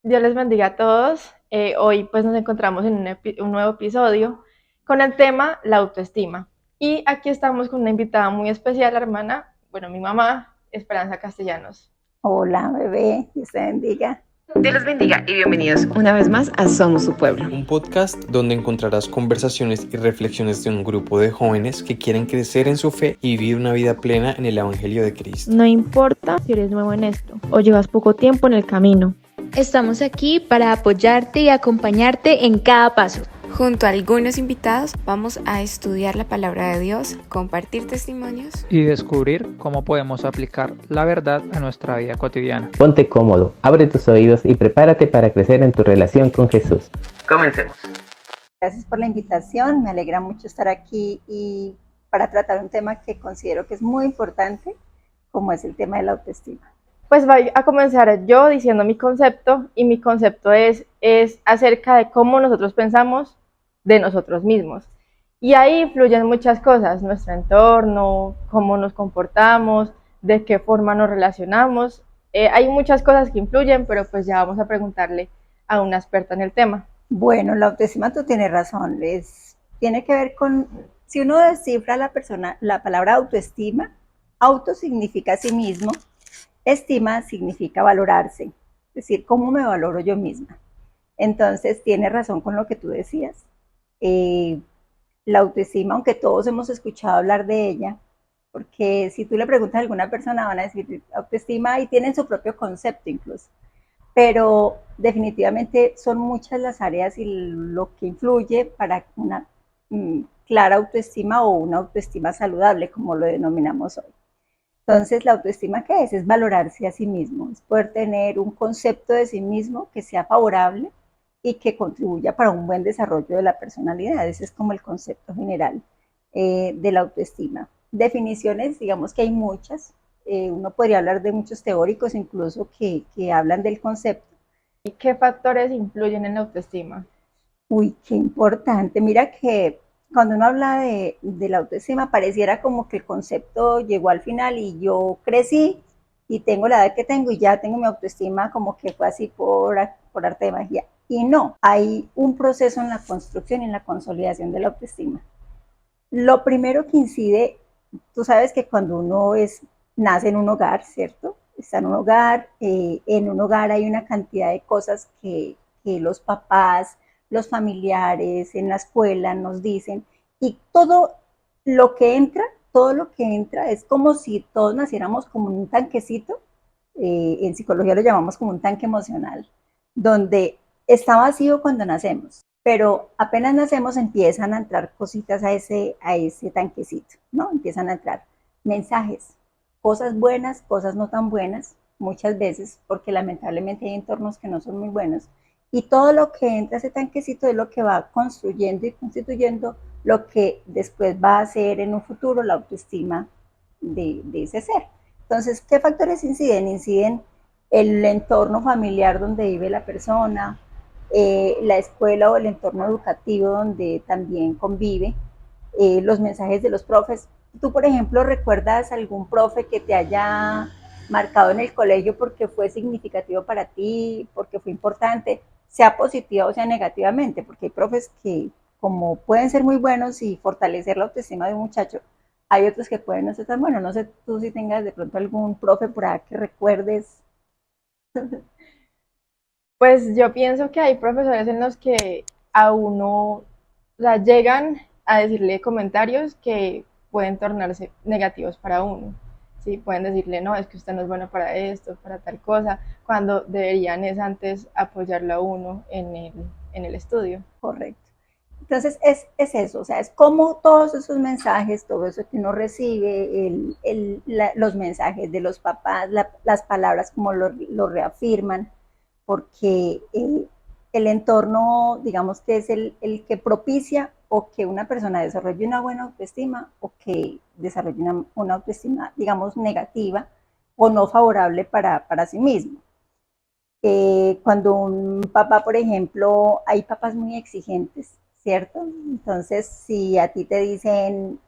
Dios les bendiga a todos. Hoy pues nos encontramos en un nuevo episodio con el tema la autoestima. Y aquí estamos con una invitada muy especial, la hermana, bueno, mi mamá, Esperanza Castellanos. Hola, bebé, Dios te bendiga. Dios los bendiga y bienvenidos una vez más a Somos su Pueblo. Un podcast donde encontrarás conversaciones y reflexiones de un grupo de jóvenes que quieren crecer en su fe y vivir una vida plena en el Evangelio de Cristo. No importa si eres nuevo en esto o llevas poco tiempo en el camino. Estamos aquí para apoyarte y acompañarte en cada paso. Junto a algunos invitados vamos a estudiar la palabra de Dios, compartir testimonios y descubrir cómo podemos aplicar la verdad a nuestra vida cotidiana. Ponte cómodo, abre tus oídos y prepárate para crecer en tu relación con Jesús. Comencemos. Gracias por la invitación, me alegra mucho estar aquí y para tratar un tema que considero que es muy importante, como es el tema de la autoestima. Pues voy a comenzar yo diciendo mi concepto, y mi concepto es acerca de cómo nosotros pensamos de nosotros mismos. Y ahí influyen muchas cosas, nuestro entorno, cómo nos comportamos, de qué forma nos relacionamos. Hay muchas cosas que influyen, pero pues ya vamos a preguntarle a una experta en el tema. Bueno, la autoestima, tú tienes razón, tiene que ver con, si uno descifra la palabra autoestima, auto significa a sí mismo, estima significa valorarse, es decir, cómo me valoro yo misma. Entonces, tienes razón con lo que tú decías. La autoestima, aunque todos hemos escuchado hablar de ella, porque si tú le preguntas a alguna persona van a decir autoestima y tienen su propio concepto incluso, pero definitivamente son muchas las áreas y lo que influye para una clara autoestima o una autoestima saludable, como lo denominamos hoy. Entonces, ¿la autoestima qué es? Es valorarse a sí mismo, es poder tener un concepto de sí mismo que sea favorable y que contribuya para un buen desarrollo de la personalidad. Ese es como el concepto general de la autoestima. Definiciones, digamos que hay muchas. Uno podría hablar de muchos teóricos incluso que hablan del concepto. ¿Y qué factores influyen en la autoestima? Uy, qué importante. Mira que cuando uno habla de la autoestima, pareciera como que el concepto llegó al final y yo crecí y tengo la edad que tengo y ya tengo mi autoestima como que fue así por arte de magia. Y no, hay un proceso en la construcción y en la consolidación de la autoestima. Lo primero que incide, tú sabes que cuando uno nace en un hogar, ¿cierto? Está en un hogar hay una cantidad de cosas que los papás, los familiares, en la escuela nos dicen, y todo lo que entra es como si todos naciéramos como un tanquecito, en psicología lo llamamos como un tanque emocional, donde está vacío cuando nacemos, pero apenas nacemos empiezan a entrar cositas a ese tanquecito, ¿no? Empiezan a entrar mensajes, cosas buenas, cosas no tan buenas, muchas veces, porque lamentablemente hay entornos que no son muy buenos, y todo lo que entra a ese tanquecito es lo que va construyendo y constituyendo lo que después va a ser en un futuro la autoestima de ese ser. Entonces, ¿qué factores inciden? Inciden el entorno familiar donde vive la persona, la escuela o el entorno educativo donde también convive, los mensajes de los profes. Tú, por ejemplo, ¿recuerdas algún profe que te haya marcado en el colegio porque fue significativo para ti, porque fue importante, sea positiva o sea negativamente? Porque hay profes que, como pueden ser muy buenos y fortalecer la autoestima de un muchacho, hay otros que pueden no ser tan buenos. No sé tú si tengas de pronto algún profe por ahí que recuerdes. Pues yo pienso que hay profesores en los que a uno, o sea, llegan a decirle comentarios que pueden tornarse negativos para uno. Sí, pueden decirle, no, es que usted no es bueno para esto, para tal cosa, cuando deberían es antes apoyarlo a uno en el estudio. Correcto. Entonces es eso, o sea, es como todos esos mensajes, todo eso que uno recibe, los mensajes de los papás, las palabras como lo reafirman, porque el entorno, digamos que es el que propicia o que una persona desarrolle una buena autoestima o que desarrolle una autoestima, digamos, negativa o no favorable para sí mismo. Cuando un papá, por ejemplo, hay papás muy exigentes, ¿cierto? Entonces, si a ti te dicen,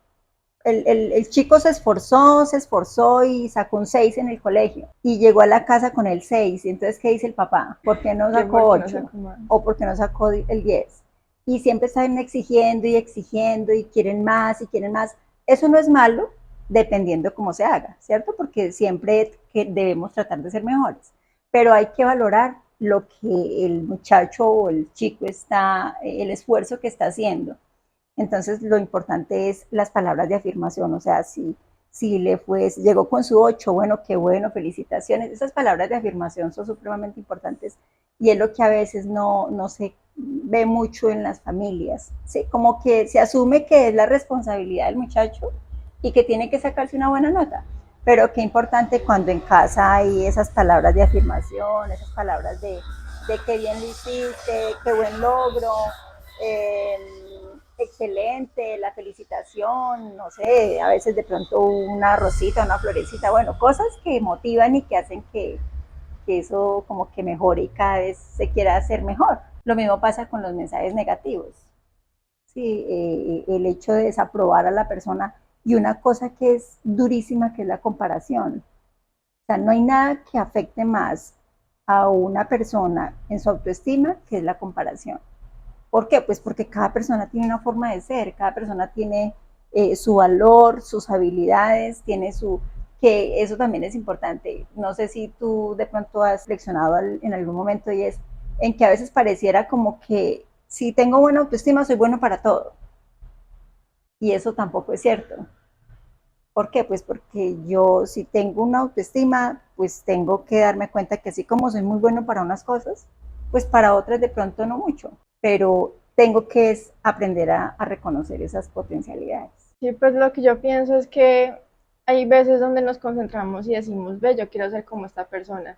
el chico se esforzó y sacó un 6 en el colegio y llegó a la casa con el 6. Y entonces, ¿qué dice el papá? ¿Por qué no sacó 8? ¿O por qué no sacó el 10? Y siempre están exigiendo y quieren más y quieren más. Eso no es malo, dependiendo cómo se haga, ¿cierto? Porque siempre debemos tratar de ser mejores. Pero hay que valorar lo que el muchacho o el chico el esfuerzo que está haciendo. Entonces, lo importante es las palabras de afirmación, o sea, si llegó con su 8, bueno, qué bueno, felicitaciones. Esas palabras de afirmación son supremamente importantes y es lo que a veces no se ve mucho en las familias, ¿sí? Como que se asume que es la responsabilidad del muchacho y que tiene que sacarse una buena nota, pero qué importante cuando en casa hay esas palabras de afirmación, esas palabras de qué bien lo hiciste, qué buen logro, eh, excelente, la felicitación, no sé, a veces de pronto una rosita, una florecita, bueno, cosas que motivan y que hacen que eso como que mejore y cada vez se quiera hacer mejor. Lo mismo pasa con los mensajes negativos. Sí, el hecho de desaprobar a la persona y una cosa que es durísima que es la comparación. O sea, no hay nada que afecte más a una persona en su autoestima que es la comparación. ¿Por qué? Pues porque cada persona tiene una forma de ser, cada persona tiene su valor, sus habilidades, que eso también es importante. No sé si tú de pronto has reflexionado en algún momento y es en que a veces pareciera como que si tengo buena autoestima soy bueno para todo. Y eso tampoco es cierto. ¿Por qué? Pues porque yo si tengo una autoestima, pues tengo que darme cuenta que así como soy muy bueno para unas cosas, pues para otras de pronto no mucho, pero tengo que aprender a reconocer esas potencialidades. Sí, pues lo que yo pienso es que hay veces donde nos concentramos y decimos, ve, yo quiero ser como esta persona,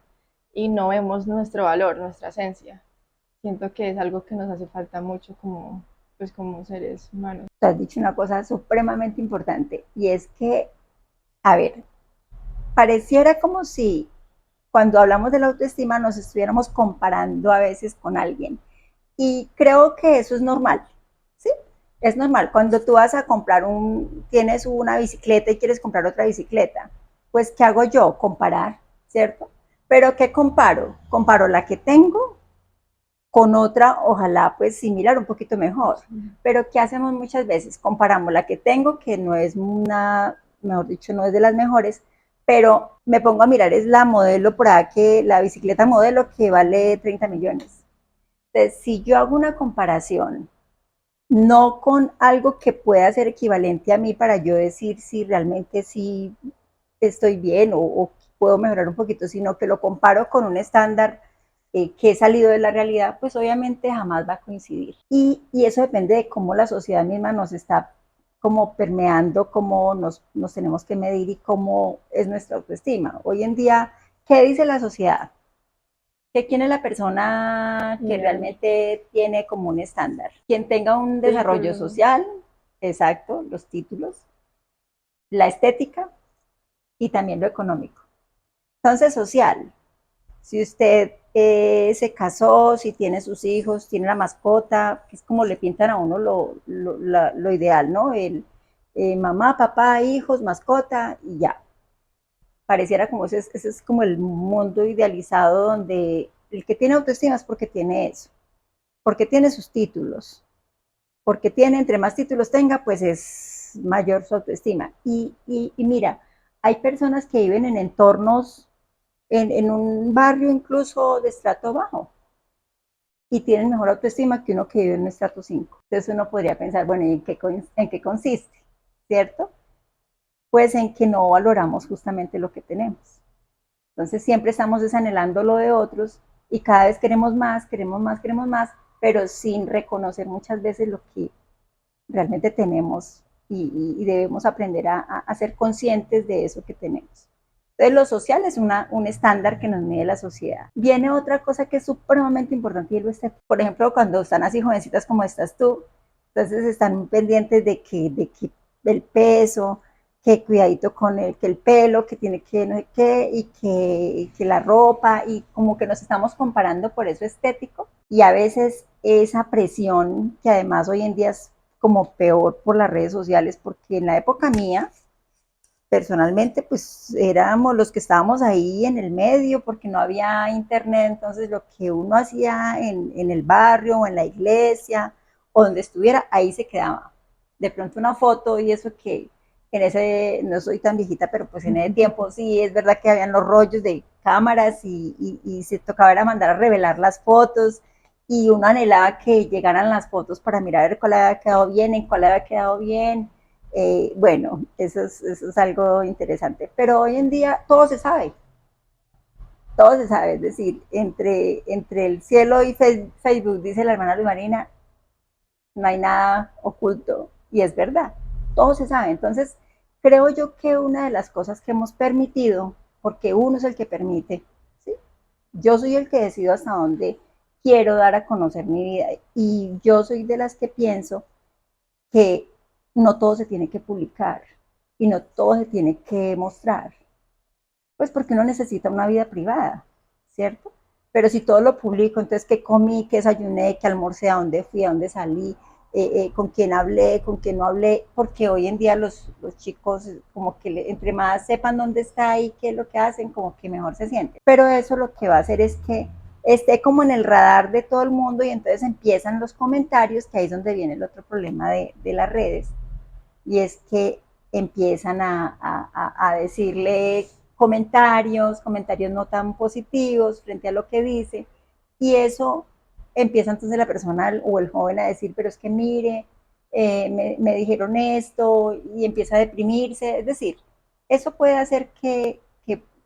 y no vemos nuestro valor, nuestra esencia. Siento que es algo que nos hace falta mucho como, pues, como seres humanos. Tú has dicho una cosa supremamente importante y es que, a ver, pareciera como si cuando hablamos de la autoestima nos estuviéramos comparando a veces con alguien. Y creo que eso es normal, ¿sí? Es normal. Cuando tú vas a comprar tienes una bicicleta y quieres comprar otra bicicleta, pues ¿qué hago yo? Comparar, ¿cierto? Pero ¿qué comparo? Comparo la que tengo con otra, ojalá pues similar, un poquito mejor. Pero ¿qué hacemos muchas veces? Comparamos la que tengo, que no es mejor dicho, no es de las mejores, pero me pongo a mirar, es la modelo por ahí, la bicicleta modelo que vale 30 millones. Entonces, si yo hago una comparación, no con algo que pueda ser equivalente a mí para yo decir si realmente sí estoy bien o puedo mejorar un poquito, sino que lo comparo con un estándar que he salido de la realidad, pues obviamente jamás va a coincidir. Y eso depende de cómo la sociedad misma nos está como permeando, cómo nos tenemos que medir y cómo es nuestra autoestima. Hoy en día, ¿qué dice la sociedad? Que quién es la persona que realmente tiene como un estándar. Quien tenga un desarrollo social, exacto, los títulos, la estética y también lo económico. Entonces, social, si usted se casó, si tiene sus hijos, tiene la mascota, que es como le pintan a uno lo ideal, ¿no? Mamá, papá, hijos, mascota y ya. Pareciera como ese es como el mundo idealizado donde el que tiene autoestima es porque tiene eso, porque tiene sus títulos, porque tiene, entre más títulos tenga, pues es mayor su autoestima. Y mira, hay personas que viven en entornos, en un barrio incluso de estrato bajo, y tienen mejor autoestima que uno que vive en un estrato 5. Entonces uno podría pensar, bueno, ¿y en qué consiste? ¿Cierto? Pues en que no valoramos justamente lo que tenemos. Entonces siempre estamos desanhelando lo de otros y cada vez queremos más, queremos más, queremos más, pero sin reconocer muchas veces lo que realmente tenemos y debemos aprender a ser conscientes de eso que tenemos. Entonces lo social es un estándar que nos mide la sociedad. Viene otra cosa que es supremamente importante y es lo estético. Por ejemplo, cuando están así jovencitas como estás tú, entonces están pendientes de que el peso, que cuidadito con que el pelo, que tiene que no sé qué, y que la ropa, y como que nos estamos comparando por eso estético, y a veces esa presión, que además hoy en día es como peor por las redes sociales, porque en la época mía, personalmente, pues éramos los que estábamos ahí en el medio, porque no había internet, entonces lo que uno hacía en el barrio o en la iglesia o donde estuviera, ahí se quedaba. De pronto una foto y eso que en ese, no soy tan viejita, pero pues en ese tiempo sí es verdad que habían los rollos de cámaras y se tocaba era mandar a revelar las fotos y uno anhelaba que llegaran las fotos para mirar a ver cuál había quedado bien, en cuál había quedado bien. Bueno, eso es algo interesante. Pero hoy en día todo se sabe, es decir, entre el cielo y Facebook, dice la hermana Luz Marina, no hay nada oculto, y es verdad, todo se sabe. Entonces, creo yo que una de las cosas que hemos permitido, porque uno es el que permite, ¿sí? Yo soy el que decido hasta dónde quiero dar a conocer mi vida, y yo soy de las que pienso que no todo se tiene que publicar y no todo se tiene que mostrar, pues porque uno necesita una vida privada, ¿cierto? Pero si todo lo publico, entonces qué comí, qué desayuné, qué almorcé, a dónde fui, a dónde salí, con quién hablé, con quién no hablé, porque hoy en día los chicos como que entre más sepan dónde está y qué es lo que hacen, como que mejor se sienten. Pero eso lo que va a hacer es que esté como en el radar de todo el mundo y entonces empiezan los comentarios, que ahí es donde viene el otro problema de las redes, y es que empiezan a decirle comentarios no tan positivos frente a lo que dice, y eso empieza entonces la persona o el joven a decir, pero es que mire, me dijeron esto, y empieza a deprimirse, es decir, eso puede hacer que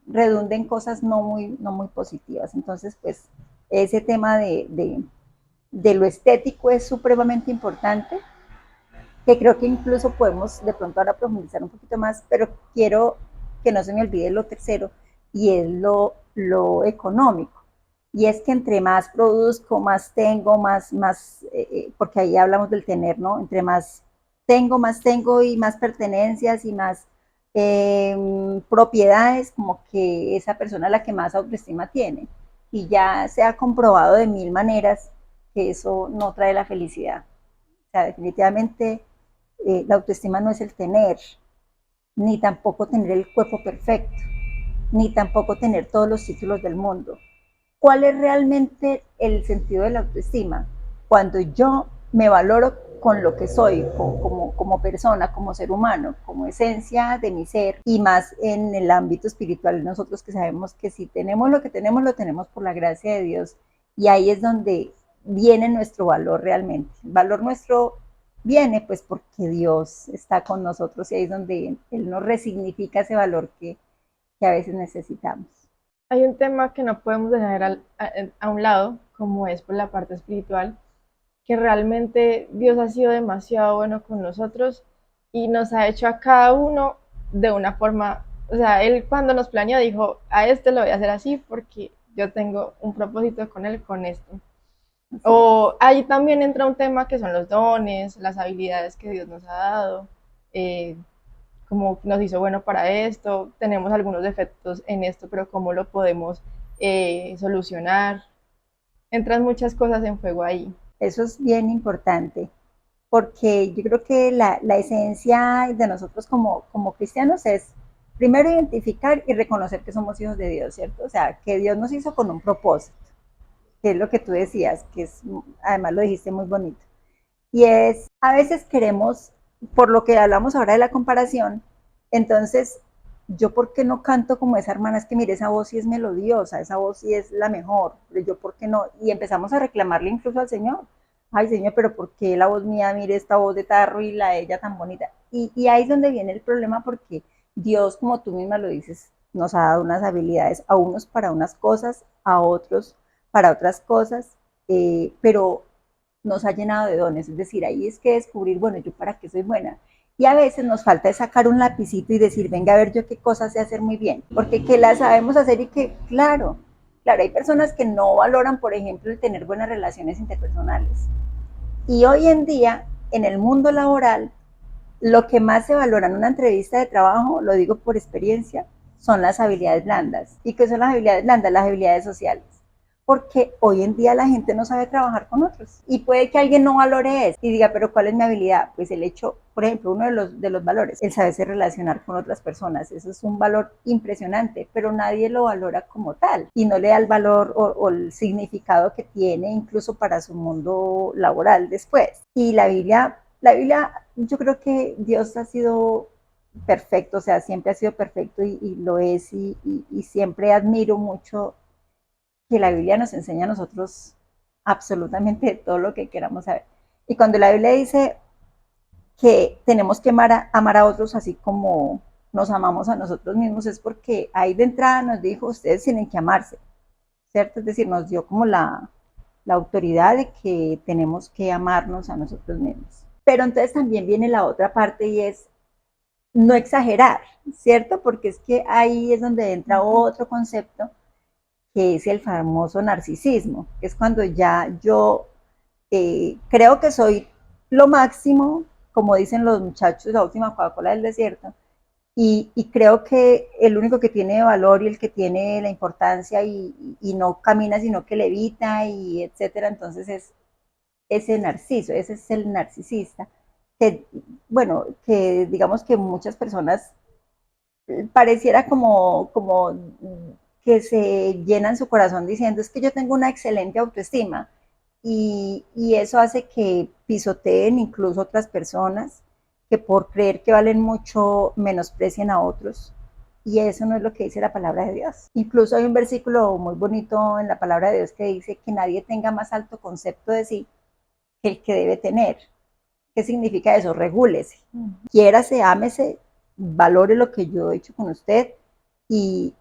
redunden cosas no muy positivas. Entonces, pues, ese tema de lo estético es supremamente importante, que creo que incluso podemos de pronto ahora profundizar un poquito más, pero quiero que no se me olvide lo tercero, y es lo económico. Y es que entre más produzco, más tengo, porque ahí hablamos del tener, ¿no? Entre más tengo y más pertenencias y más propiedades, como que esa persona es la que más autoestima tiene. Y ya se ha comprobado de mil maneras que eso no trae la felicidad. O sea, definitivamente la autoestima no es el tener, ni tampoco tener el cuerpo perfecto, ni tampoco tener todos los títulos del mundo. ¿Cuál es realmente el sentido de la autoestima? Cuando yo me valoro con lo que soy, como persona, como ser humano, como esencia de mi ser, y más en el ámbito espiritual, nosotros que sabemos que si tenemos lo que tenemos, lo tenemos por la gracia de Dios, y ahí es donde viene nuestro valor realmente. El valor nuestro viene pues porque Dios está con nosotros, y ahí es donde Él nos resignifica ese valor que a veces necesitamos. Hay un tema que no podemos dejar a un lado, como es por la parte espiritual, que realmente Dios ha sido demasiado bueno con nosotros y nos ha hecho a cada uno de una forma, o sea, Él cuando nos planeó dijo, a este lo voy a hacer así porque yo tengo un propósito con él, con esto. O ahí también entra un tema que son los dones, las habilidades que Dios nos ha dado, eh, como nos hizo bueno para esto, tenemos algunos defectos en esto, pero cómo lo podemos solucionar. Entran muchas cosas en juego ahí. Eso es bien importante, porque yo creo que la esencia de nosotros como cristianos es primero identificar y reconocer que somos hijos de Dios, ¿cierto? O sea, que Dios nos hizo con un propósito, que es lo que tú decías, que es, además lo dijiste muy bonito. Y es, a veces queremos, por lo que hablamos ahora de la comparación, entonces, yo por qué no canto como esa hermana, es que mire, esa voz sí es melodiosa, esa voz sí es la mejor, pero yo por qué no, y empezamos a reclamarle incluso al Señor, ay Señor, pero ¿por qué la voz mía, mire esta voz de tarro y la de ella tan bonita? Y ahí es donde viene el problema, porque Dios, como tú misma lo dices, nos ha dado unas habilidades, a unos para unas cosas, a otros para otras cosas, pero nos ha llenado de dones, es decir, ahí es que descubrir, bueno, yo para qué soy buena. Y a veces nos falta sacar un lapicito y decir, venga a ver yo qué cosas sé hacer muy bien, porque que la sabemos hacer y que, claro, hay personas que no valoran, por ejemplo, el tener buenas relaciones interpersonales. Y hoy en día, en el mundo laboral, lo que más se valora en una entrevista de trabajo, lo digo por experiencia, son las habilidades blandas. ¿Y qué son las habilidades blandas? Las habilidades sociales. porque hoy en día la gente no sabe trabajar con otros y puede que alguien no valore eso y diga, pero ¿cuál es mi habilidad? Pues el hecho, por ejemplo, uno de los valores, el saberse relacionar con otras personas, eso es un valor impresionante, pero nadie lo valora como tal y no le da el valor o el significado que tiene incluso para su mundo laboral después. Y la Biblia, yo creo que Dios ha sido perfecto, o sea, siempre ha sido perfecto y lo es y siempre admiro mucho que la Biblia nos enseña a nosotros absolutamente todo lo que queramos saber. Y cuando la Biblia dice que tenemos que amar a otros así como nos amamos a nosotros mismos, es porque ahí de entrada nos dijo, ustedes tienen que amarse, ¿cierto? Es decir, nos dio como la autoridad de que tenemos que amarnos a nosotros mismos. Pero entonces también viene la otra parte y es no exagerar, ¿cierto? Porque es que ahí es donde entra otro concepto que es el famoso narcisismo, que es cuando ya yo creo que soy lo máximo, como dicen los muchachos, la última Coca-Cola del desierto, y creo que el único que tiene valor y el que tiene la importancia y no camina sino que levita y etcétera, entonces es ese narciso, ese es el narcisista, que bueno, que digamos que muchas personas pareciera como que se llenan su corazón diciendo es que yo tengo una excelente autoestima y eso hace que pisoteen incluso otras personas que por creer que valen mucho menosprecien a otros y eso no es lo que dice la palabra de Dios. Incluso hay un versículo muy bonito en la palabra de Dios que dice que nadie tenga más alto concepto de sí que el que debe tener. ¿Qué significa eso? Regúlese, quiérase, ámese, valore lo que yo he hecho con usted y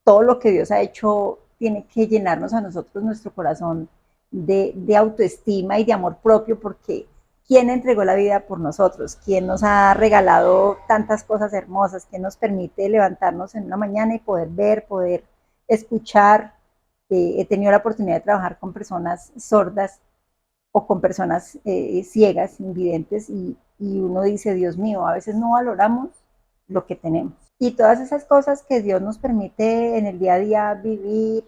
todo lo que Dios ha hecho tiene que llenarnos a nosotros nuestro corazón de autoestima y de amor propio porque ¿quién entregó la vida por nosotros? ¿Quién nos ha regalado tantas cosas hermosas? ¿Quién nos permite levantarnos en una mañana y poder ver, poder escuchar? He tenido la oportunidad de trabajar con personas sordas o con personas ciegas, invidentes, y uno dice, Dios mío, a veces no valoramos lo que tenemos. Y todas esas cosas que Dios nos permite en el día a día vivir,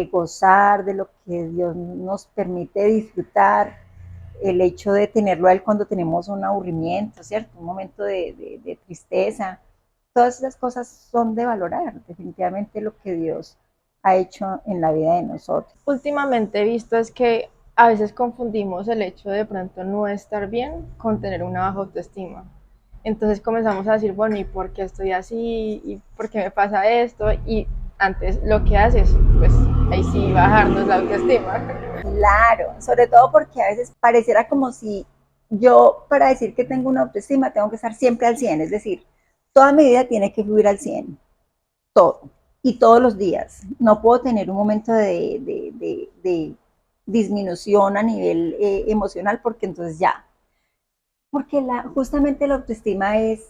gozar de lo que Dios nos permite disfrutar, el hecho de tenerlo a Él cuando tenemos un aburrimiento, ¿cierto? Un momento de tristeza. Todas esas cosas son de valorar, definitivamente lo que Dios ha hecho en la vida de nosotros. Últimamente he visto es que a veces confundimos el hecho de pronto no estar bien con tener una baja autoestima. Entonces comenzamos a decir, bueno, ¿y por qué estoy así? ¿Y por qué me pasa esto? Y antes lo que haces, pues ahí sí bajarnos la autoestima. Claro, sobre todo porque a veces pareciera como si yo para decir que tengo una autoestima tengo que estar siempre al 100, es decir, toda mi vida tiene que fluir al 100, todo, y todos los días. No puedo tener un momento de disminución a nivel emocional porque entonces ya, porque justamente la autoestima es,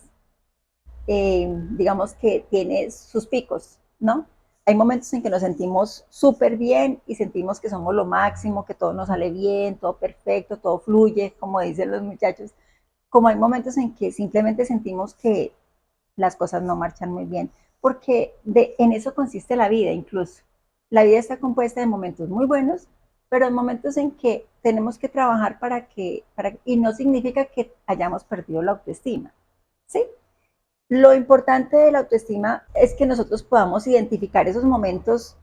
digamos que tiene sus picos, ¿no? Hay momentos en que nos sentimos súper bien y sentimos que somos lo máximo, que todo nos sale bien, todo perfecto, todo fluye, como dicen los muchachos. Como hay momentos en que simplemente sentimos que las cosas no marchan muy bien, porque en eso consiste la vida incluso. La vida está compuesta de momentos muy buenos, pero en momentos en que tenemos que trabajar y no significa que hayamos perdido la autoestima, ¿sí? Lo importante de la autoestima es que nosotros podamos identificar esos momentos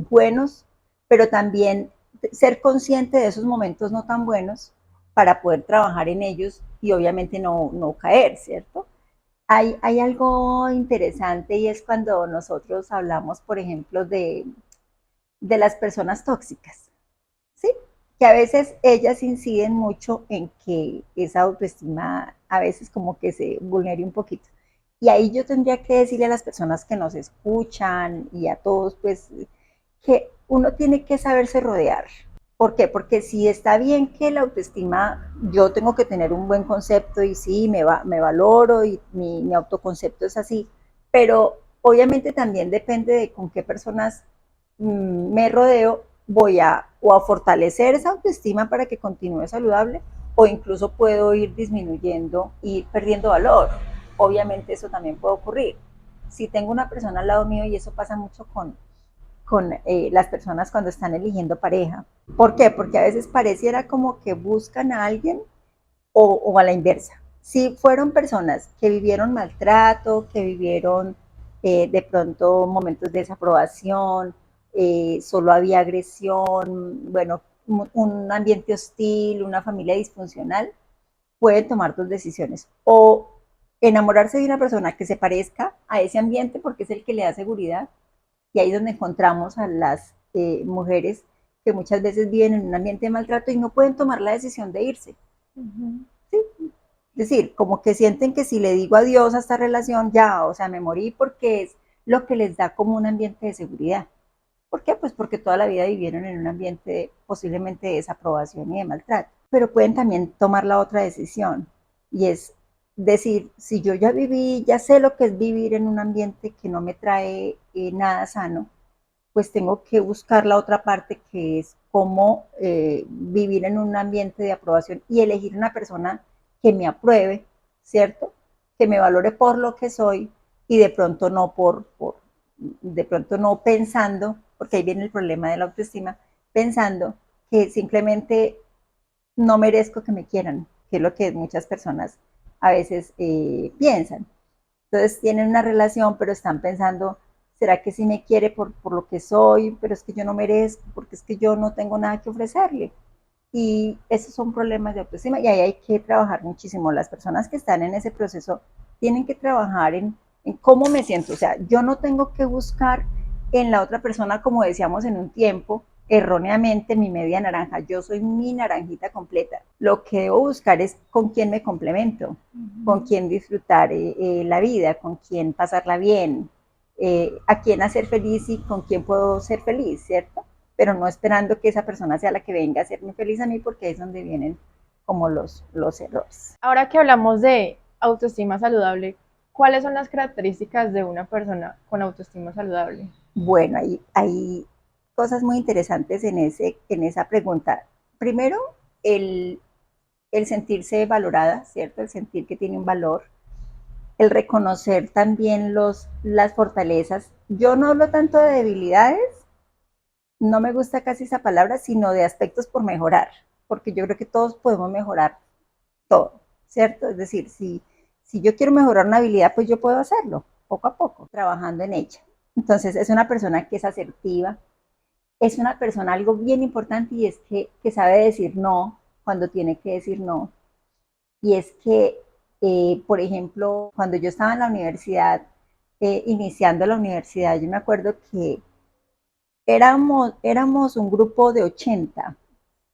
buenos, pero también ser consciente de esos momentos no tan buenos para poder trabajar en ellos y obviamente no caer, ¿cierto? Hay algo interesante y es cuando nosotros hablamos, por ejemplo, de las personas tóxicas, ¿sí? Que a veces ellas inciden mucho en que esa autoestima a veces como que se vulnere un poquito. Y ahí yo tendría que decirle a las personas que nos escuchan y a todos, pues, que uno tiene que saberse rodear. ¿Por qué? Porque si está bien que la autoestima, yo tengo que tener un buen concepto y sí, me valoro y mi autoconcepto es así, pero obviamente también depende de con qué personas me rodeo, voy o a fortalecer esa autoestima para que continúe saludable o incluso puedo ir disminuyendo y ir perdiendo valor. Obviamente eso también puede ocurrir. Si tengo una persona al lado mío y eso pasa mucho con las personas cuando están eligiendo pareja. ¿Por qué? Porque a veces pareciera como que buscan a alguien o a la inversa. Si fueron personas que vivieron maltrato, que vivieron de pronto momentos de desaprobación, solo había agresión, bueno, un ambiente hostil, una familia disfuncional, pueden tomar dos decisiones. O enamorarse de una persona que se parezca a ese ambiente porque es el que le da seguridad. Y ahí es donde encontramos a las mujeres que muchas veces viven en un ambiente de maltrato y no pueden tomar la decisión de irse. ¿Sí? Es decir, como que sienten que si le digo adiós a esta relación, ya, o sea, me morí, porque es lo que les da como un ambiente de seguridad. ¿Por qué? Pues porque toda la vida vivieron en un ambiente posiblemente de desaprobación y de maltrato. Pero pueden también tomar la otra decisión, y es decir, si yo ya viví, ya sé lo que es vivir en un ambiente que no me trae nada sano, pues tengo que buscar la otra parte, que es cómo vivir en un ambiente de aprobación y elegir una persona que me apruebe, ¿cierto? Que me valore por lo que soy, y de pronto no de pronto no pensando, porque ahí viene el problema de la autoestima, pensando que simplemente no merezco que me quieran, que es lo que muchas personas a veces piensan. Entonces tienen una relación, pero están pensando, ¿será que sí me quiere por lo que soy? Pero es que yo no merezco, porque es que yo no tengo nada que ofrecerle. Y esos son problemas de autoestima, y ahí hay que trabajar muchísimo. Las personas que están en ese proceso tienen que trabajar en cómo me siento. O sea, yo no tengo que buscar en la otra persona, como decíamos en un tiempo, erróneamente, mi media naranja. Yo soy mi naranjita completa. Lo que debo buscar es con quién me complemento, con quién disfrutar la vida, con quién pasarla bien, a quién hacer feliz y con quién puedo ser feliz, ¿cierto? Pero no esperando que esa persona sea la que venga a hacerme feliz a mí, porque ahí es donde vienen como los errores. Ahora que hablamos de autoestima saludable, ¿cuáles son las características de una persona con autoestima saludable? Bueno, hay cosas muy interesantes en esa pregunta. Primero, el sentirse valorada, ¿cierto? El sentir que tiene un valor, el reconocer también las fortalezas. Yo no hablo tanto de debilidades, no me gusta casi esa palabra, sino de aspectos por mejorar, porque yo creo que todos podemos mejorar todo, ¿cierto? Es decir, si yo quiero mejorar una habilidad, pues yo puedo hacerlo poco a poco, trabajando en ella. Entonces, es una persona que es asertiva, es una persona, algo bien importante, y es que sabe decir no cuando tiene que decir no. Y es que, por ejemplo, cuando yo estaba en la universidad, iniciando la universidad, yo me acuerdo que éramos un grupo de 80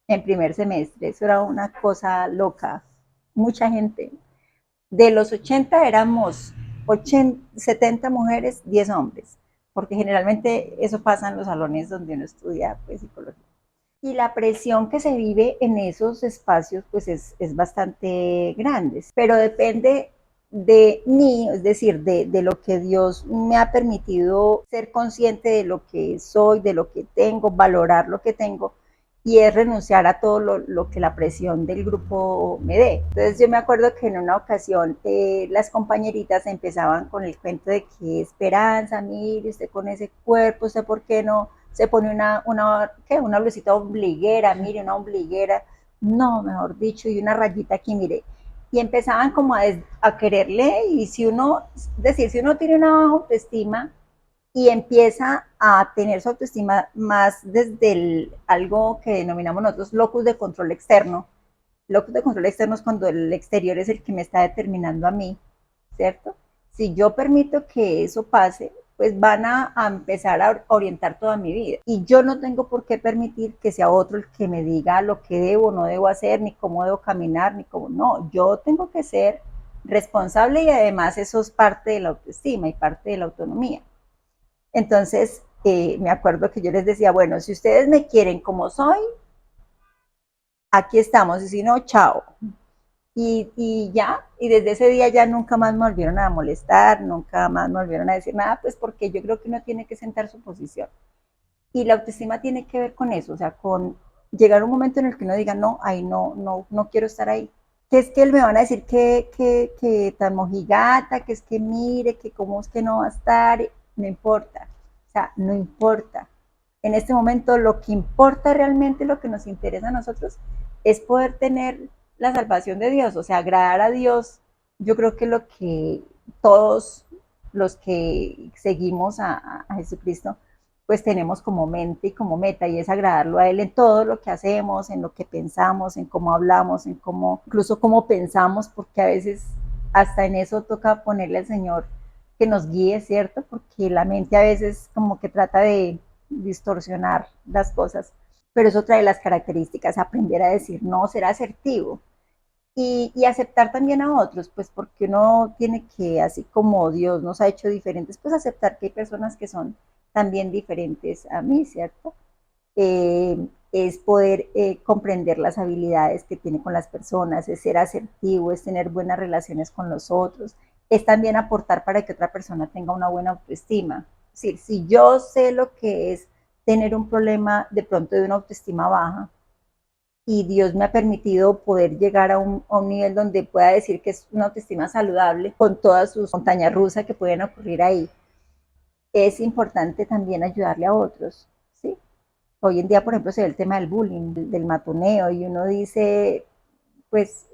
en primer semestre. Eso era una cosa loca, mucha gente. De los 80 éramos 70 mujeres, 10 hombres, porque generalmente eso pasa en los salones donde uno estudia, pues, psicología. Y la presión que se vive en esos espacios, pues es bastante grande, pero depende de mí, es decir, de lo que Dios me ha permitido ser consciente de lo que soy, de lo que tengo, valorar lo que tengo, y es renunciar a todo lo que la presión del grupo me dé. Entonces yo me acuerdo que en una ocasión las compañeritas empezaban con el cuento de que Esperanza, mire, usted con ese cuerpo, usted por qué no se pone una blusita ombliguera, mire, una ombliguera, no, mejor dicho, y una rayita aquí, mire. Y empezaban como a quererle, y si uno, es decir, si uno tiene una baja autoestima y empieza a tener su autoestima más desde algo que denominamos nosotros locus de control externo. Locus de control externo es cuando el exterior es el que me está determinando a mí, ¿cierto? Si yo permito que eso pase, pues van a empezar a orientar toda mi vida. Y yo no tengo por qué permitir que sea otro el que me diga lo que debo o no debo hacer, ni cómo debo caminar, ni cómo. No, yo tengo que ser responsable, y además eso es parte de la autoestima y parte de la autonomía. Entonces, me acuerdo que yo les decía, bueno, si ustedes me quieren como soy, aquí estamos, y si no, chao. Y ya, y desde ese día ya nunca más me volvieron a molestar, nunca más me volvieron a decir nada, pues porque yo creo que uno tiene que sentar su posición. Y la autoestima tiene que ver con eso, o sea, con llegar a un momento en el que uno diga, no, ahí no quiero estar ahí. Que es que me van a decir que tan mojigata, que es que mire, que cómo es que no va a estar, no importa, o sea, no importa. En este momento lo que importa realmente, lo que nos interesa a nosotros, es poder tener la salvación de Dios, o sea, agradar a Dios. Yo creo que lo que todos los que seguimos a Jesucristo, pues tenemos como mente y como meta, y es agradarlo a Él en todo lo que hacemos, en lo que pensamos, en cómo hablamos, en cómo, incluso cómo pensamos, porque a veces hasta en eso toca ponerle al Señor que nos guíe, ¿cierto? Porque la mente a veces como que trata de distorsionar las cosas, pero es otra de las características, aprender a decir no, ser asertivo y aceptar también a otros, pues porque uno tiene que, así como Dios nos ha hecho diferentes, pues aceptar que hay personas que son también diferentes a mí, ¿cierto? Es poder comprender las habilidades que tiene con las personas, es ser asertivo, es tener buenas relaciones con los otros, es también aportar para que otra persona tenga una buena autoestima. Es decir, si yo sé lo que es tener un problema de pronto de una autoestima baja y Dios me ha permitido poder llegar a un nivel donde pueda decir que es una autoestima saludable con todas sus montañas rusas que pueden ocurrir ahí, es importante también ayudarle a otros, ¿sí? Hoy en día, por ejemplo, se ve el tema del bullying, del matoneo, y uno dice, pues,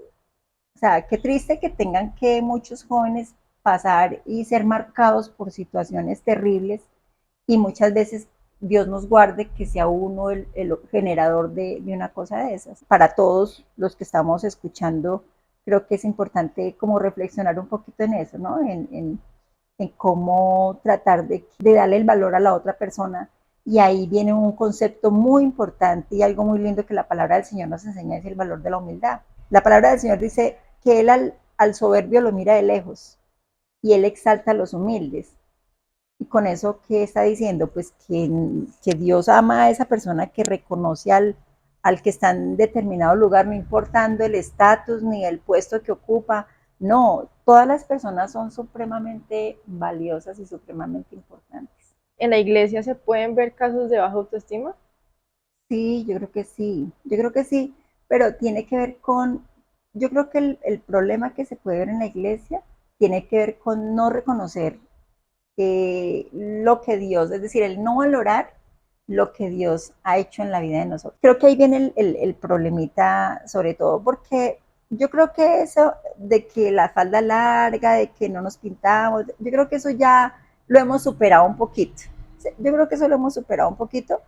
o sea, qué triste que tengan que muchos jóvenes pasar y ser marcados por situaciones terribles, y muchas veces Dios nos guarde que sea uno el generador de una cosa de esas. Para todos los que estamos escuchando, creo que es importante como reflexionar un poquito en eso, ¿no? En cómo tratar de darle el valor a la otra persona. Y ahí viene un concepto muy importante y algo muy lindo que la palabra del Señor nos enseña, es el valor de la humildad. La palabra del Señor dice que Él al soberbio lo mira de lejos y Él exalta a los humildes. Y con eso, ¿qué está diciendo? Pues que Dios ama a esa persona que reconoce al que está en determinado lugar, no importando el estatus ni el puesto que ocupa. No, todas las personas son supremamente valiosas y supremamente importantes. ¿En la iglesia se pueden ver casos de baja autoestima? Sí, yo creo que sí, yo creo que sí, pero tiene que ver con, yo creo que el problema que se puede ver en la iglesia tiene que ver con no reconocer lo que Dios, es decir, el no valorar lo que Dios ha hecho en la vida de nosotros. Creo que ahí viene el problemita, sobre todo porque yo creo que eso de que la falda larga, de que no nos pintamos, yo creo que eso ya lo hemos superado un poquito. Yo creo que eso lo hemos superado un poquito,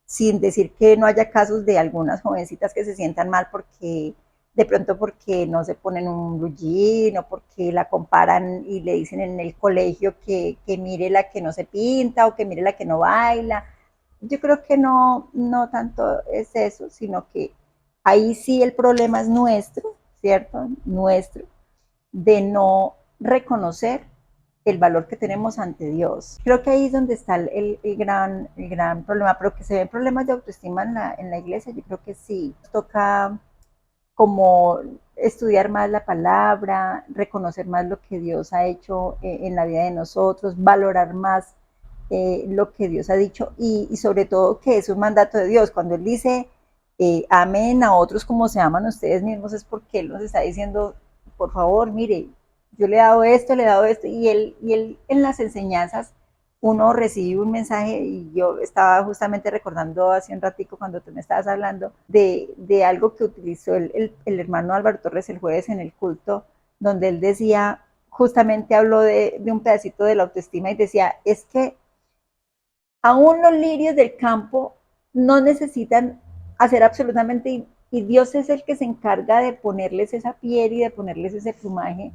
sin decir que no haya casos de algunas jovencitas que se sientan mal porque de pronto porque no se ponen un blue jean o porque la comparan y le dicen en el colegio que mire la que no se pinta o que mire la que no baila. Yo creo que no, no tanto es eso, sino que ahí sí el problema es nuestro, ¿cierto? Nuestro, de no reconocer el valor que tenemos ante Dios. Creo que ahí es donde está el gran problema, pero que se ven problemas de autoestima en la iglesia, yo creo que sí. Toca como estudiar más la palabra, reconocer más lo que Dios ha hecho en la vida de nosotros, valorar más lo que Dios ha dicho y sobre todo que es un mandato de Dios. Cuando Él dice, amen a otros como se aman ustedes mismos, es porque Él nos está diciendo, por favor, mire, yo le he dado esto, y él en las enseñanzas uno recibe un mensaje, y yo estaba justamente recordando hace un ratico cuando tú me estabas hablando de algo que utilizó el hermano Álvaro Torres el jueves en el culto, donde él decía, justamente habló de un pedacito de la autoestima y decía, es que aún los lirios del campo no necesitan hacer absolutamente, y Dios es el que se encarga de ponerles esa piel y de ponerles ese plumaje.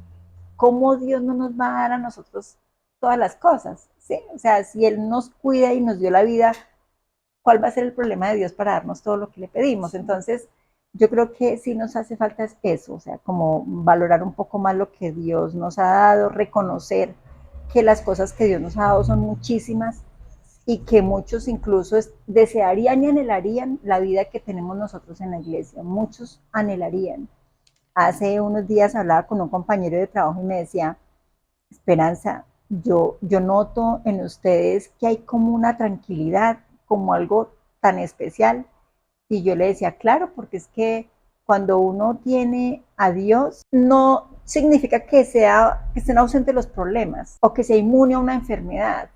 ¿Cómo Dios no nos va a dar a nosotros todas las cosas? ¿Sí? O sea, si Él nos cuida y nos dio la vida, ¿cuál va a ser el problema de Dios para darnos todo lo que le pedimos? Entonces, yo creo que sí nos hace falta eso, o sea, como valorar un poco más lo que Dios nos ha dado, reconocer que las cosas que Dios nos ha dado son muchísimas y que muchos incluso desearían y anhelarían la vida que tenemos nosotros en la iglesia. Muchos anhelarían. Hace unos días hablaba con un compañero de trabajo y me decía, Esperanza, yo noto en ustedes que hay como una tranquilidad, como algo tan especial. Y yo le decía, claro, porque es que cuando uno tiene a Dios, no significa que estén ausentes los problemas o que sea inmune a una enfermedad.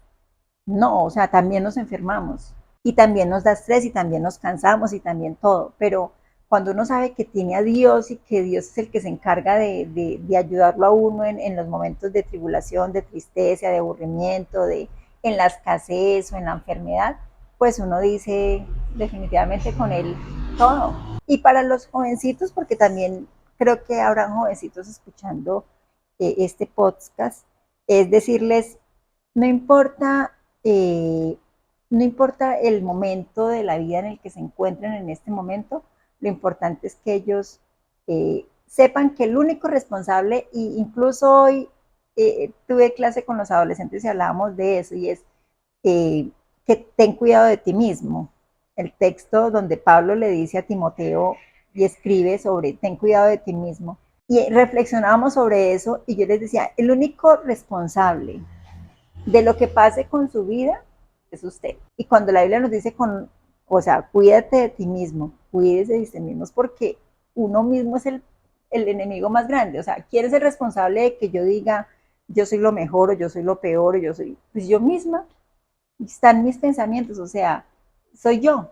No, o sea, también nos enfermamos, y también nos da estrés y también nos cansamos y también todo, pero cuando uno sabe que tiene a Dios y que Dios es el que se encarga de ayudarlo a uno en los momentos de tribulación, de tristeza, de aburrimiento, en la escasez o en la enfermedad, pues uno dice definitivamente con Él todo. Y para los jovencitos, porque también creo que habrán jovencitos escuchando este podcast, es decirles, no importa, no importa el momento de la vida en el que se encuentren en este momento, lo importante es que ellos sepan que el único responsable, y incluso hoy tuve clase con los adolescentes y hablábamos de eso, y es que ten cuidado de ti mismo. El texto donde Pablo le dice a Timoteo y escribe sobre ten cuidado de ti mismo. Y reflexionábamos sobre eso y yo les decía, el único responsable de lo que pase con su vida es usted. Y cuando la Biblia nos dice o sea, cuídate de ti mismo, cuídese de usted mismo, porque uno mismo es el enemigo más grande. O sea, ¿quién es el responsable de que yo diga yo soy lo mejor o yo soy lo peor o yo soy, pues yo misma? Están mis pensamientos, o sea, soy yo.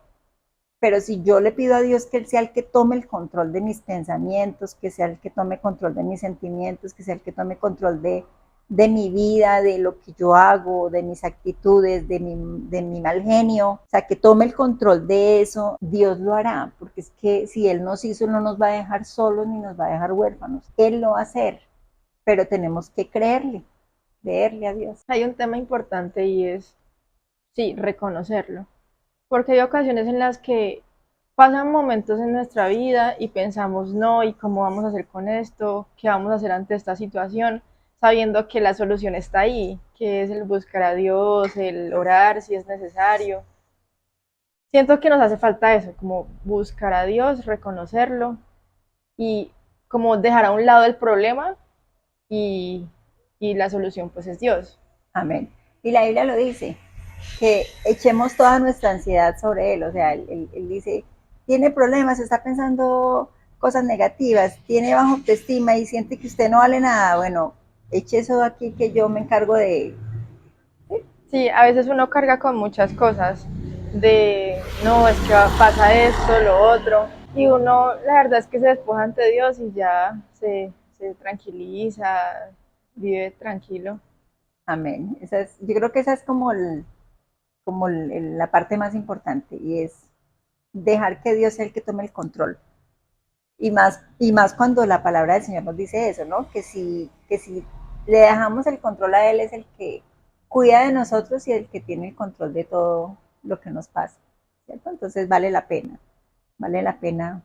Pero si yo le pido a Dios que Él sea el que tome el control de mis pensamientos, que sea el que tome control de mis sentimientos, que sea el que tome control de mi vida, de lo que yo hago, de mis actitudes, de mi mal genio, o sea, que tome el control de eso, Dios lo hará, porque es que si Él nos hizo, no nos va a dejar solos ni nos va a dejar huérfanos, Él lo va a hacer, pero tenemos que creerle a Dios. Hay un tema importante y es, sí, reconocerlo. Porque hay ocasiones en las que pasan momentos en nuestra vida y pensamos, no, ¿y cómo vamos a hacer con esto? ¿Qué vamos a hacer ante esta situación? Sabiendo que la solución está ahí, que es el buscar a Dios, el orar si es necesario. Siento que nos hace falta eso, como buscar a Dios, reconocerlo y como dejar a un lado el problema y, y la solución pues es Dios. Amén. Y la Biblia lo dice, que echemos toda nuestra ansiedad sobre Él. O sea, él dice, tiene problemas, está pensando cosas negativas, tiene baja autoestima y siente que usted no vale nada. Bueno, eche eso aquí que yo me encargo de... Sí, a veces uno carga con muchas cosas, de no, es que pasa esto, lo otro, y uno la verdad es que se despoja ante Dios y ya se tranquiliza, vive tranquilo. Amén. Yo creo que esa es como, la parte más importante y es dejar que Dios sea el que tome el control. Y más cuando la palabra del Señor nos dice eso, ¿no? Que si le dejamos el control a Él, es el que cuida de nosotros y el que tiene el control de todo lo que nos pasa, ¿cierto? Entonces vale la pena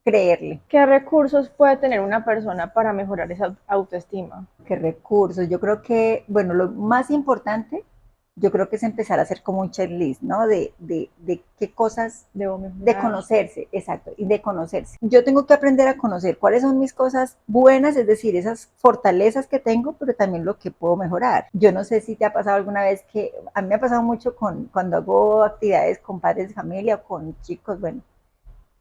creerle. ¿Qué recursos puede tener una persona para mejorar esa autoestima? ¿Qué recursos? Yo creo que, bueno, lo más importante, yo creo que es empezar a hacer como un checklist, ¿no? De qué cosas, Debo mejorar. de conocerse, exacto, y de conocerse. Yo tengo que aprender a conocer cuáles son mis cosas buenas, es decir, esas fortalezas que tengo, pero también lo que puedo mejorar. Yo no sé si te ha pasado alguna vez que, a mí me ha pasado mucho cuando hago actividades con padres de familia o con chicos, bueno,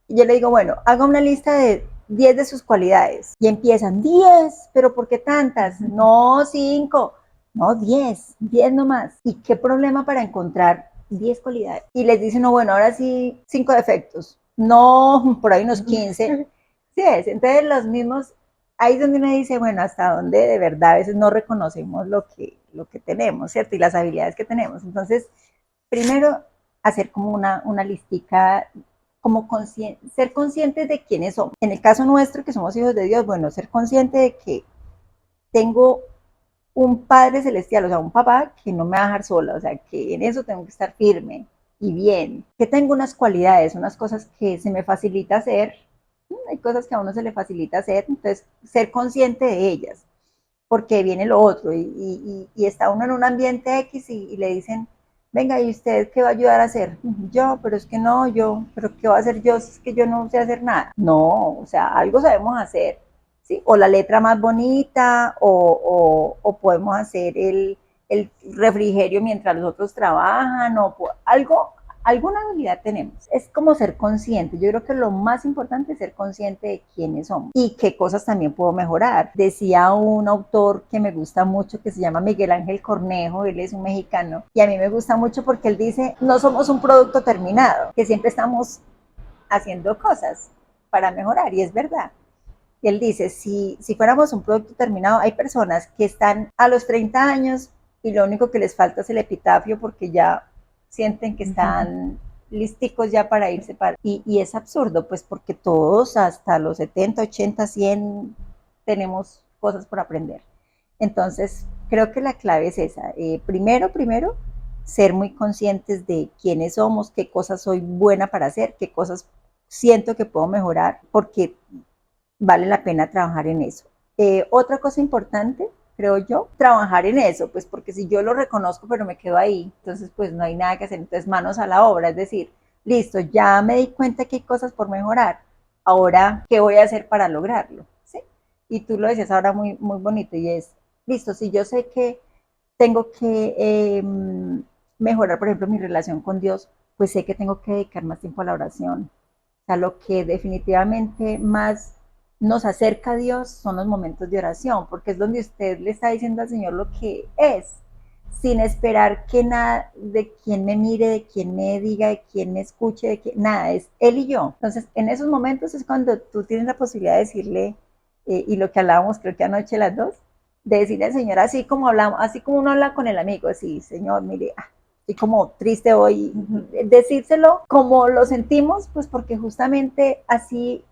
y yo le digo, bueno, haga una lista de 10 de sus cualidades. Y empiezan, 10, pero ¿por qué tantas? No, 5, no, 10 nomás. ¿Y qué problema para encontrar 10 cualidades? Y les dicen, no, bueno, ahora sí, 5 defectos. No, por ahí unos 15. Sí es, entonces los mismos, ahí es donde uno dice, bueno, hasta dónde de verdad a veces no reconocemos lo que tenemos, ¿cierto? Y las habilidades que tenemos. Entonces, primero, hacer como una listica, como ser conscientes de quiénes somos. En el caso nuestro, que somos hijos de Dios, bueno, ser consciente de que tengo un Padre Celestial, o sea, un papá que no me va a dejar sola, o sea, que en eso tengo que estar firme y bien, que tengo unas cualidades, unas cosas que se me facilita hacer, hay cosas que a uno se le facilita hacer, entonces ser consciente de ellas, porque viene lo otro, y está uno en un ambiente X y le dicen, venga, ¿y usted qué va a ayudar a hacer? Yo, pero es que no, pero ¿qué va a hacer yo si es que yo no sé hacer nada? No, o sea, algo sabemos hacer, ¿sí? O la letra más bonita, o podemos hacer el refrigerio mientras los otros trabajan, algo alguna habilidad tenemos. Es como ser consciente. Yo creo que lo más importante es ser consciente de quiénes somos y qué cosas también puedo mejorar. Decía un autor que me gusta mucho que se llama Miguel Ángel Cornejo, él es un mexicano, y a mí me gusta mucho porque él dice, no somos un producto terminado, que siempre estamos haciendo cosas para mejorar, y es verdad. Y él dice, si fuéramos un producto terminado, hay personas que están a los 30 años y lo único que les falta es el epitafio porque ya sienten que están listicos ya para irse. Y es absurdo, pues porque todos hasta los 70, 80, 100 tenemos cosas por aprender. Entonces, creo que la clave es esa. Primero, ser muy conscientes de quiénes somos, qué cosas soy buena para hacer, qué cosas siento que puedo mejorar, porque vale la pena trabajar en eso. Otra cosa importante, creo yo, trabajar en eso, pues porque si yo lo reconozco pero me quedo ahí, entonces pues no hay nada que hacer, entonces manos a la obra, es decir, listo, ya me di cuenta que hay cosas por mejorar, ahora, ¿qué voy a hacer para lograrlo? ¿Sí? Y tú lo decías ahora muy, muy bonito y es, listo, si yo sé que tengo que mejorar, por ejemplo, mi relación con Dios, pues sé que tengo que dedicar más tiempo a la oración. O sea, lo que definitivamente más nos acerca a Dios son los momentos de oración, porque es donde usted le está diciendo al Señor lo que es, sin esperar que nada de quien me mire, de quien me diga, de quien me escuche, nada, es Él y yo. Entonces, en esos momentos es cuando tú tienes la posibilidad de decirle, y lo que hablábamos creo que anoche las dos, de decirle al Señor así como hablamos, así como uno habla con el amigo, así, Señor, mire, estoy como triste hoy, decírselo como lo sentimos, pues porque justamente así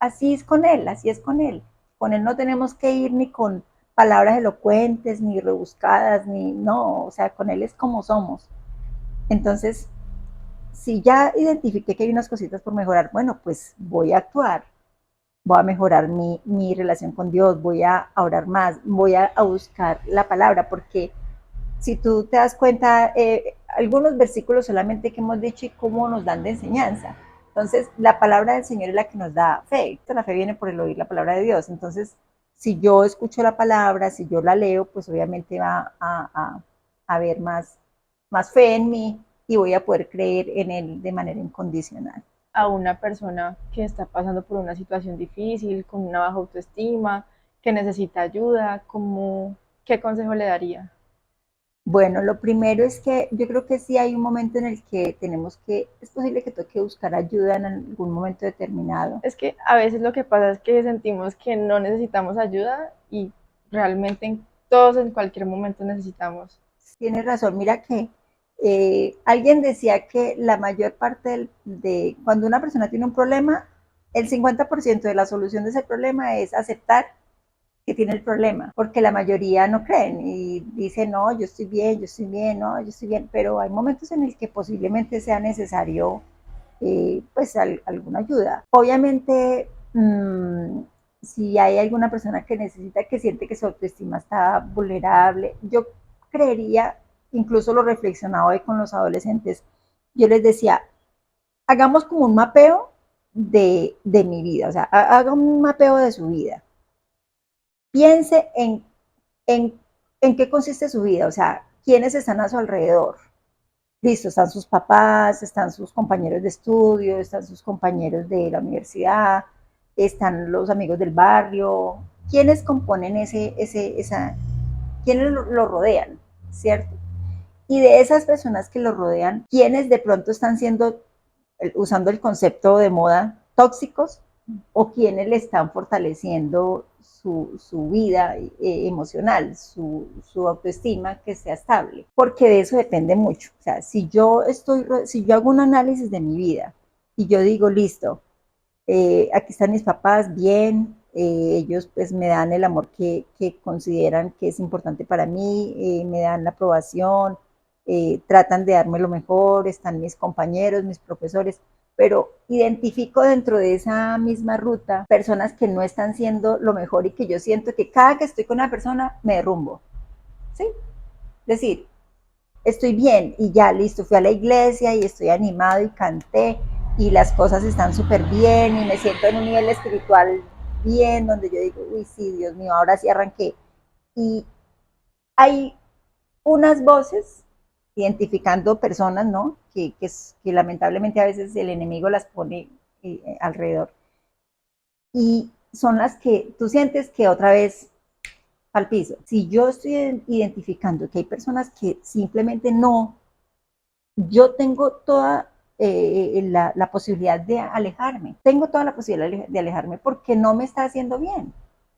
es con Él, así es con Él. Con Él no tenemos que ir ni con palabras elocuentes, ni rebuscadas, ni no, o sea, con Él es como somos. Entonces, si ya identifiqué que hay unas cositas por mejorar, bueno, pues voy a actuar, voy a mejorar mi relación con Dios, voy a orar más, voy a buscar la palabra, porque si tú te das cuenta, algunos versículos solamente que hemos dicho y cómo nos dan de enseñanza. Entonces, la palabra del Señor es la que nos da fe. La fe viene por el oír la palabra de Dios. Entonces, si yo escucho la palabra, si yo la leo, pues obviamente va a haber más fe en mí y voy a poder creer en Él de manera incondicional. A una persona que está pasando por una situación difícil, con una baja autoestima, que necesita ayuda, ¿qué consejo le daría? Bueno, lo primero es que yo creo que sí hay un momento en el que es posible que toque buscar ayuda en algún momento determinado. Es que a veces lo que pasa es que sentimos que no necesitamos ayuda y realmente todos en cualquier momento necesitamos. Tienes razón, mira que alguien decía que la mayor parte de cuando una persona tiene un problema, el 50% de la solución de ese problema es aceptar que tiene el problema, porque la mayoría no creen y dicen, no, yo estoy bien, no, yo estoy bien, pero hay momentos en el que posiblemente sea necesario pues alguna ayuda. Obviamente, si hay alguna persona que necesita, que siente que su autoestima está vulnerable, yo creería, incluso lo reflexionaba hoy con los adolescentes, yo les decía, hagamos como un mapeo de mi vida, o sea, haga un mapeo de su vida. Piense en qué consiste su vida, o sea, quiénes están a su alrededor. Listo, están sus papás, están sus compañeros de estudio, están sus compañeros de la universidad, están los amigos del barrio. ¿Quiénes componen quiénes lo rodean, cierto? Y de esas personas que lo rodean, ¿quiénes de pronto están siendo, usando el concepto de moda, tóxicos? ¿O quiénes le están fortaleciendo su vida emocional, su autoestima, que sea estable? Porque de eso depende mucho. O sea, si yo hago un análisis de mi vida y yo digo, listo, aquí están mis papás, bien, ellos pues me dan el amor que consideran que es importante para mí, me dan la aprobación, tratan de darme lo mejor, están mis compañeros, mis profesores, pero identifico dentro de esa misma ruta personas que no están siendo lo mejor y que yo siento que cada que estoy con una persona me derrumbo, ¿sí? Es decir, estoy bien y ya, listo, fui a la iglesia y estoy animado y canté y las cosas están súper bien y me siento en un nivel espiritual bien, donde yo digo, uy, sí, Dios mío, ahora sí arranqué. Y hay unas voces identificando personas, ¿no? Que lamentablemente a veces el enemigo las pone alrededor. Y son las que tú sientes que otra vez al piso. Si yo estoy identificando que hay personas que simplemente no, yo tengo toda la posibilidad de alejarme. Tengo toda la posibilidad de alejarme porque no me está haciendo bien.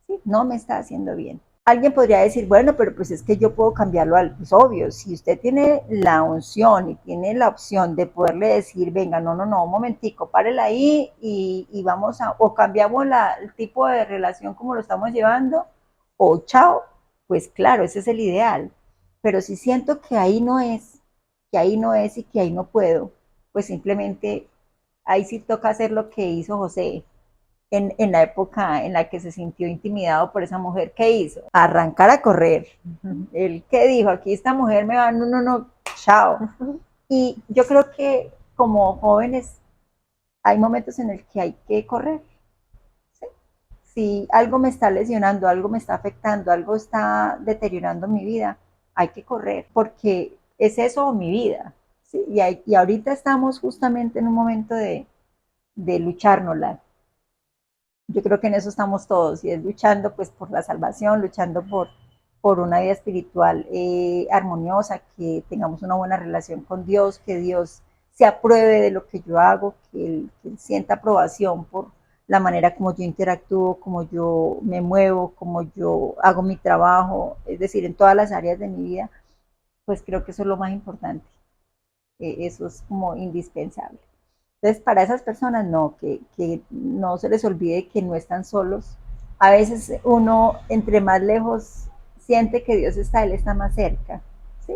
¿Sí? No me está haciendo bien. Alguien podría decir, bueno, pero pues es que yo puedo cambiarlo al, pues obvio, si usted tiene la unción y tiene la opción de poderle decir, venga, no, un momentico, párela ahí y vamos a, o cambiamos el tipo de relación como lo estamos llevando, o chao, pues claro, ese es el ideal. Pero si siento que ahí no es, que ahí no es y que ahí no puedo, pues simplemente ahí sí toca hacer lo que hizo José, en la época en la que se sintió intimidado por esa mujer. ¿Qué hizo? Arrancar a correr. Él, ¿qué dijo? Aquí esta mujer me va, no, chao. Y yo creo que como jóvenes hay momentos en el que hay que correr. ¿Sí? Si algo me está lesionando, algo me está afectando, algo está deteriorando mi vida, hay que correr, porque es eso mi vida. ¿Sí? Y ahorita estamos justamente en un momento de luchárnosla. Yo creo que en eso estamos todos, y es luchando pues por la salvación, luchando por una vida espiritual armoniosa, que tengamos una buena relación con Dios, que Dios se apruebe de lo que yo hago, que él sienta aprobación por la manera como yo interactúo, como yo me muevo, como yo hago mi trabajo, es decir, en todas las áreas de mi vida, pues creo que eso es lo más importante, eso es como indispensable. Entonces, para esas personas no, que no se les olvide que no están solos. A veces uno, entre más lejos siente que Dios está, Él está más cerca. ¿Sí?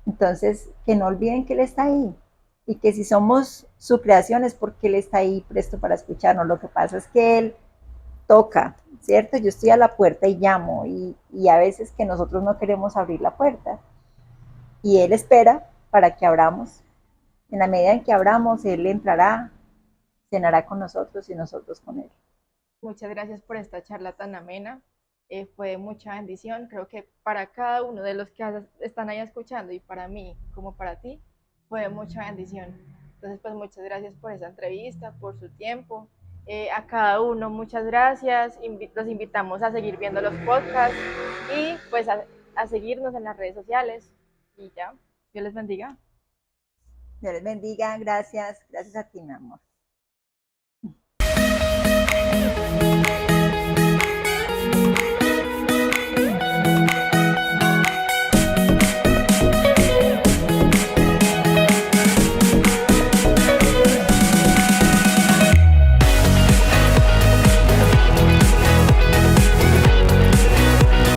Entonces, que no olviden que Él está ahí y que si somos su creación es porque Él está ahí presto para escucharnos. Lo que pasa es que Él toca, ¿cierto? Yo estoy a la puerta y llamo y a veces que nosotros no queremos abrir la puerta y Él espera para que abramos. En la medida en que abramos, Él entrará, cenará con nosotros y nosotros con Él. Muchas gracias por esta charla tan amena. Fue de mucha bendición. Creo que para cada uno de los que están ahí escuchando y para mí como para ti, fue de mucha bendición. Entonces, pues muchas gracias por esa entrevista, por su tiempo. A cada uno, muchas gracias. Los invitamos a seguir viendo los podcasts y pues a seguirnos en las redes sociales. Y ya, Dios les bendiga. Dios les bendiga, gracias a ti, mi amor.